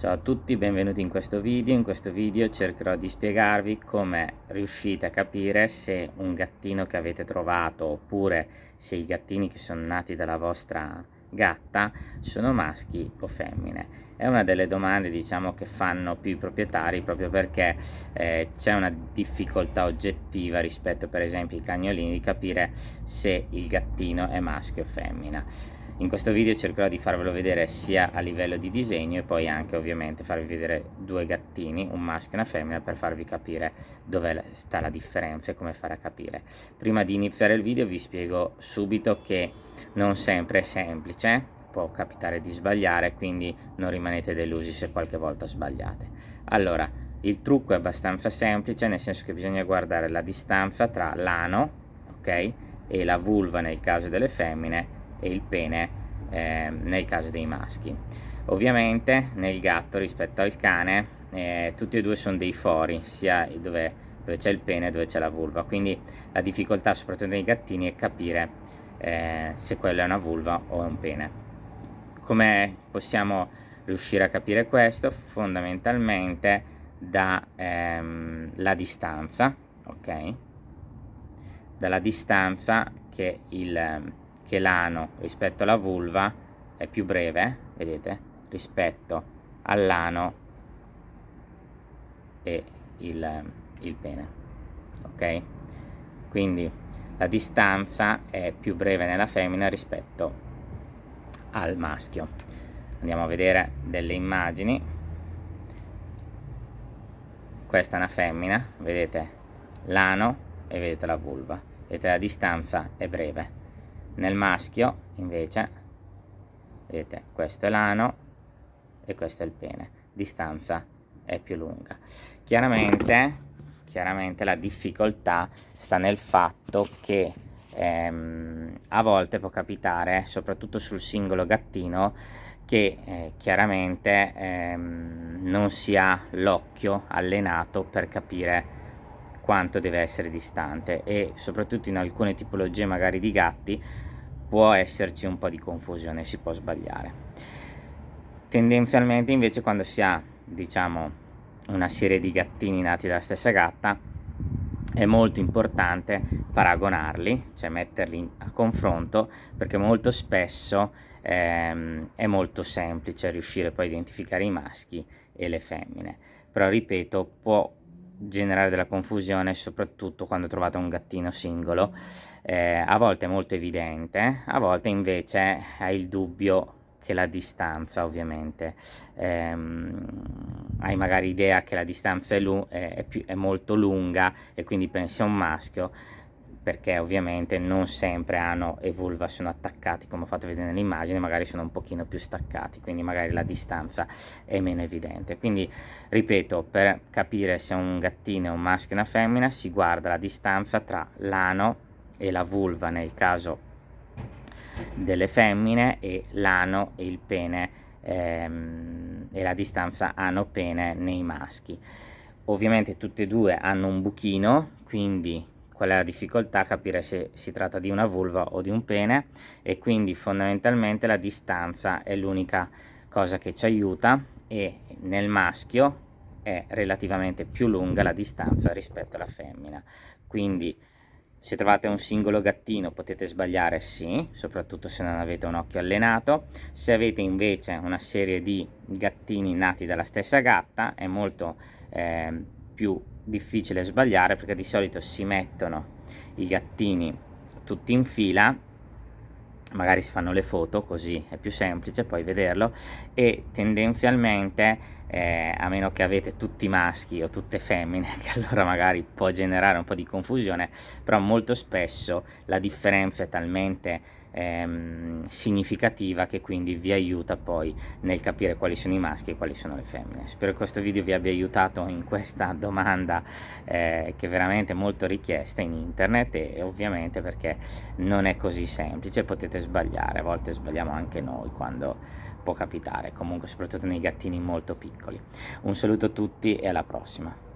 Ciao a tutti, benvenuti in questo video. In questo video cercherò di spiegarvi come riuscite a capire se un gattino che avete trovato oppure se i gattini che sono nati dalla vostra gatta sono maschi o femmine. È una delle domande, diciamo, che fanno più i proprietari, proprio perché c'è una difficoltà oggettiva rispetto per esempio ai cagnolini di capire se il gattino è maschio o femmina. In questo video cercherò di farvelo vedere sia a livello di disegno e poi anche ovviamente farvi vedere due gattini, un maschio e una femmina, per farvi capire dove sta la differenza e come fare a capire. Prima di iniziare il video vi spiego subito che non sempre è semplice, può capitare di sbagliare, quindi non rimanete delusi se qualche volta sbagliate. Allora, il trucco è abbastanza semplice, nel senso che bisogna guardare la distanza tra l'ano, ok, e la vulva nel caso delle femmine e il pene nel caso dei maschi. Ovviamente nel gatto rispetto al cane tutti e due sono dei fori, sia dove c'è il pene e dove c'è la vulva, quindi la difficoltà soprattutto nei gattini è capire se quello è una vulva o è un pene. Come possiamo riuscire a capire questo? Fondamentalmente da la distanza, ok? Dalla distanza che l'ano rispetto alla vulva è più breve, vedete, rispetto all'ano e il pene, ok? Quindi la distanza è più breve nella femmina rispetto al maschio. Andiamo a vedere delle immagini. Questa è una femmina, vedete l'ano e vedete la vulva, vedete la distanza è breve. Nel maschio invece vedete questo è l'ano e questo è il pene, distanza è più lunga. Chiaramente la difficoltà sta nel fatto che a volte può capitare, soprattutto sul singolo gattino, che chiaramente non si ha l'occhio allenato per capire quanto deve essere distante, e soprattutto in alcune tipologie magari di gatti può esserci un po' di confusione, si può sbagliare. Tendenzialmente invece quando si ha, diciamo, una serie di gattini nati dalla stessa gatta è molto importante paragonarli, cioè metterli a confronto, perché molto spesso è molto semplice riuscire poi a identificare i maschi e le femmine, però ripeto può generare della confusione soprattutto quando trovate un gattino singolo. A volte è molto evidente, a volte invece hai il dubbio che la distanza, ovviamente hai magari idea che la distanza è molto lunga e quindi pensi a un maschio, perché ovviamente non sempre ano e vulva sono attaccati come ho fatto vedere nell'immagine, magari sono un pochino più staccati, quindi magari la distanza è meno evidente. Quindi ripeto, per capire se un gattino è un maschio o una femmina si guarda la distanza tra l'ano e la vulva nel caso delle femmine e l'ano e il pene e la distanza ano-pene nei maschi. Ovviamente tutte e due hanno un buchino, quindi qual è la difficoltà? Capire se si tratta di una vulva o di un pene, e quindi fondamentalmente la distanza è l'unica cosa che ci aiuta, e nel maschio è relativamente più lunga la distanza rispetto alla femmina. Quindi se trovate un singolo gattino potete sbagliare, sì, soprattutto se non avete un occhio allenato. Se avete invece una serie di gattini nati dalla stessa gatta è molto più difficile sbagliare, perché di solito si mettono i gattini tutti in fila, magari si fanno le foto così è più semplice poi vederlo, e tendenzialmente a meno che avete tutti maschi o tutte femmine, che allora magari può generare un po' di confusione, però molto spesso la differenza è talmente significativa che quindi vi aiuta poi nel capire quali sono i maschi e quali sono le femmine. Spero che questo video vi abbia aiutato in questa domanda che è veramente molto richiesta in internet, e ovviamente perché non è così semplice, potete sbagliare, a volte sbagliamo anche noi quando può capitare, comunque soprattutto nei gattini molto piccoli. Un saluto a tutti e alla prossima.